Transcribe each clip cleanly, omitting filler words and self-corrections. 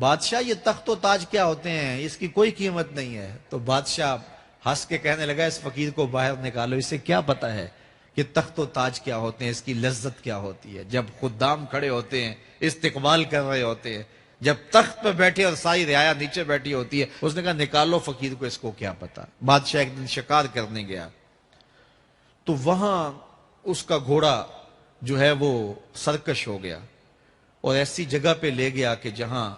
بادشاہ یہ تخت و تاج کیا ہوتے ہیں، اس کی کوئی قیمت نہیں ہے۔ تو بادشاہ ہنس کے کہنے لگا اس فقیر کو باہر نکالو، اسے کیا پتا ہے کہ تخت و تاج کیا ہوتے ہیں، اس کی لذت کیا ہوتی ہے۔ جب خدام کھڑے ہوتے ہیں، استقبال کر رہے ہوتے ہیں، جب تخت پہ بیٹھے اور ساری رعایا نیچے بیٹھی ہوتی ہے، اس نے کہا نکالو فقیر کو، اس کو کیا پتا۔ بادشاہ ایک دن شکار کرنے گیا تو وہاں اس کا گھوڑا جو ہے وہ سرکش ہو گیا اور ایسی جگہ پہ لے گیا کہ جہاں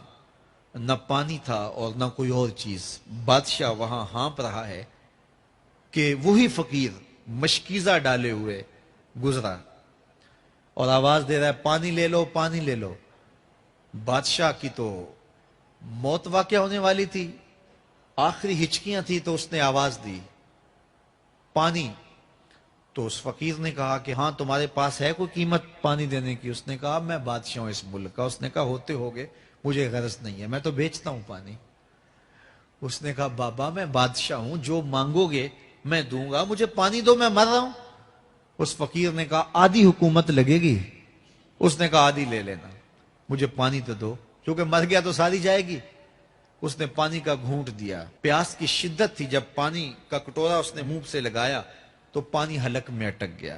نہ پانی تھا اور نہ کوئی اور چیز۔ بادشاہ وہاں ہانپ رہا ہے کہ وہی فقیر مشکیزہ ڈالے ہوئے گزرا اور آواز دے رہا ہے پانی لے لو، پانی لے لو۔ بادشاہ کی تو موت واقع ہونے والی تھی، آخری ہچکیاں تھی، تو اس نے آواز دی پانی۔ تو اس فقیر نے کہا کہ ہاں تمہارے پاس ہے کوئی قیمت پانی دینے کی؟ اس نے کہا میں بادشاہ ہوں اس ملک کا۔ اس نے کہا ہوتے ہوگے، مجھے غرض نہیں ہے، میں تو بیچتا ہوں پانی۔ اس نے کہا بابا میں بادشاہ ہوں، جو مانگو گے میں دوں گا، مجھے پانی دو، میں مر رہا ہوں۔ اس فقیر نے کہا آدھی حکومت لگے گی۔ اس نے کہا آدھی لے لینا، مجھے پانی تو دو، کیونکہ مر گیا تو ساری جائے گی۔ اس نے پانی کا گھونٹ دیا، پیاس کی شدت تھی، جب پانی کا کٹورا اس نے منہ سے لگایا تو پانی حلق میں اٹک گیا۔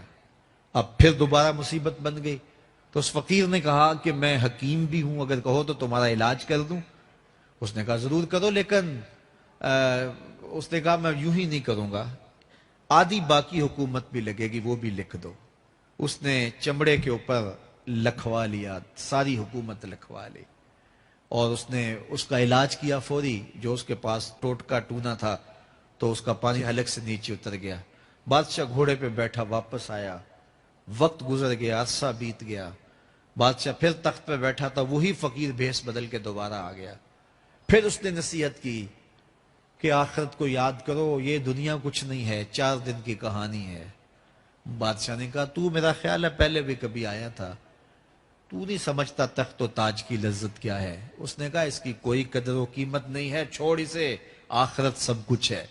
اب پھر دوبارہ مصیبت بن گئی۔ تو اس فقیر نے کہا کہ میں حکیم بھی ہوں، اگر کہو تو تمہارا علاج کر دوں۔ اس نے کہا ضرور کرو، لیکن اس نے کہا میں یوں ہی نہیں کروں گا، آدھی باقی حکومت بھی لگے گی، وہ بھی لکھ دو۔ اس نے چمڑے کے اوپر لکھوا لیا، ساری حکومت لکھوا لی، اور اس نے اس کا علاج کیا فوری۔ جو اس کے پاس ٹوٹکا ٹونا تھا تو اس کا پانی حلق سے نیچے اتر گیا۔ بادشاہ گھوڑے پہ بیٹھا واپس آیا، وقت گزر گیا، عرصہ بیت گیا۔ بادشاہ پھر تخت پہ بیٹھا تھا، وہی فقیر بھیس بدل کے دوبارہ آ گیا۔ پھر اس نے نصیحت کی کہ آخرت کو یاد کرو، یہ دنیا کچھ نہیں ہے، 4 دن کی کہانی ہے۔ بادشاہ نے کہا تو میرا خیال ہے پہلے بھی کبھی آیا تھا، تو نہیں سمجھتا تخت و تاج کی لذت کیا ہے۔ اس نے کہا اس کی کوئی قدر و قیمت نہیں ہے، چھوڑ اسے، آخرت سب کچھ ہے۔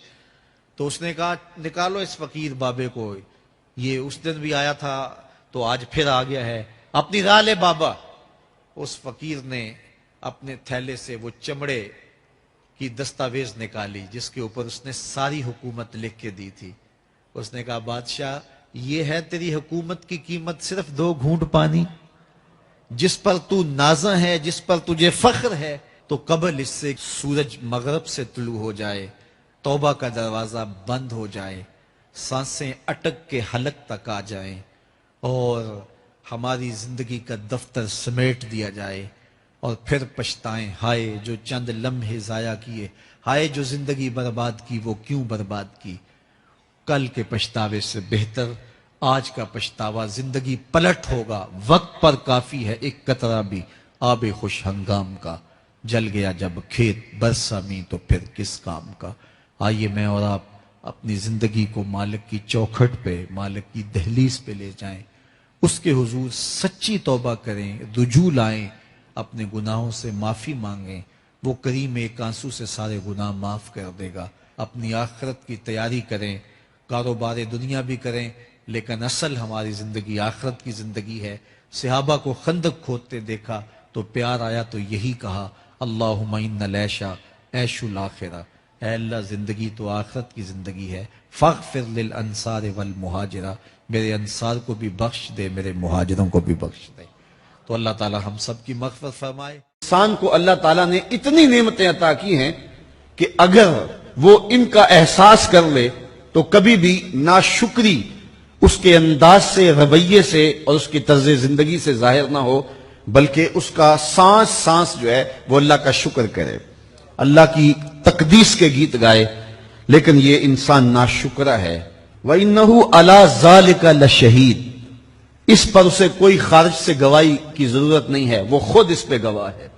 تو اس نے کہا نکالو اس فقیر بابے کو، یہ اس دن بھی آیا تھا تو آج پھر آ گیا ہے، اپنی راہ لے بابا۔ اس فقیر نے اپنے تھیلے سے وہ چمڑے کی دستاویز نکالی جس کے اوپر اس نے ساری حکومت لکھ کے دی تھی۔ اس نے کہا بادشاہ یہ ہے تیری حکومت کی قیمت، صرف 2 گھونٹ پانی، جس پر تو نازاں ہے، جس پر تجھے فخر ہے، تو قبل اس سے سورج مغرب سے طلوع ہو جائے، توبہ کا دروازہ بند ہو جائے، سانسیں اٹک کے حلق تک آ جائیں، اور ہماری زندگی کا دفتر سمیٹ دیا جائے، اور پھر پچھتائیں ہائے جو چند لمحے ضائع کیے، ہائے جو زندگی برباد کی وہ کیوں برباد کی۔ کل کے پچھتاوے سے بہتر آج کا پچھتاوا، زندگی پلٹ ہوگا، وقت پر کافی ہے ایک قطرہ بھی آب خوش ہنگام کا، جل گیا جب کھیت برسا می تو پھر کس کام کا۔ آئیے میں اور آپ اپنی زندگی کو مالک کی چوکھٹ پہ، مالک کی دہلیز پہ لے جائیں، اس کے حضور سچی توبہ کریں، رجوع لائیں، اپنے گناہوں سے معافی مانگیں، وہ کریم ایک آنسو سے سارے گناہ معاف کر دے گا۔ اپنی آخرت کی تیاری کریں، کاروبار دنیا بھی کریں، لیکن اصل ہماری زندگی آخرت کی زندگی ہے۔ صحابہ کو خندق کھودتے دیکھا تو پیار آیا تو یہی کہا اللہم ان العیش عیش الآخرہ، اے اللہ زندگی تو آخرت کی زندگی ہے، فاغفر للانصار والمہاجرہ، میرے انصار کو بھی بخش دے، میرے مہاجروں کو بھی بخش دے۔ تو اللہ تعالی ہم سب کی مغفرت فرمائے۔ انسان کو اللہ تعالیٰ نے اتنی نعمتیں عطا کی ہیں کہ اگر وہ ان کا احساس کر لے تو کبھی بھی ناشکری اس کے انداز سے، رویے سے اور اس کی طرز زندگی سے ظاہر نہ ہو، بلکہ اس کا سانس سانس جو ہے وہ اللہ کا شکر کرے، اللہ کی تقدیس کے گیت گائے۔ لیکن یہ انسان ناشکرہ ہے۔ وَإِنَّهُ عَلَى ذَلِكَ لَشَهِيدٌ، اس پر اسے کوئی خارج سے گواہی کی ضرورت نہیں ہے، وہ خود اس پہ گواہ ہے،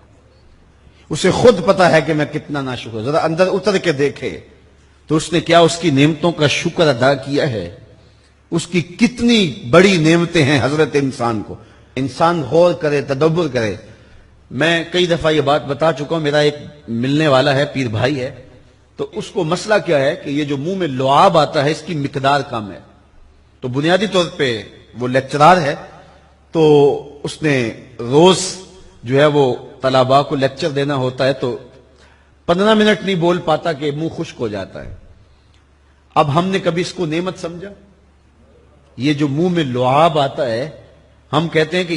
اسے خود پتا ہے کہ میں کتنا ناشکر۔ ذرا اندر اتر کے دیکھے تو اس نے کیا اس کی نعمتوں کا شکر ادا کیا ہے، اس کی کتنی بڑی نعمتیں ہیں حضرت انسان کو۔ انسان غور کرے، تدبر کرے۔ میں کئی دفعہ یہ بات بتا چکا ہوں، میرا ایک ملنے والا ہے، پیر بھائی ہے، تو اس کو مسئلہ کیا ہے کہ یہ جو منہ میں لعاب آتا ہے اس کی مقدار کم ہے۔ تو بنیادی طور پہ وہ لیکچرار ہے، تو اس نے روز جو ہے وہ طلباء کو لیکچر دینا ہوتا ہے تو 15 منٹ نہیں بول پاتا کہ منہ خشک ہو جاتا ہے. اب ہم نے کبھی اس کو نعمت سمجھا؟ یہ جو منہ میں لعاب آتا ہے، ہم کہتے ہیں کہ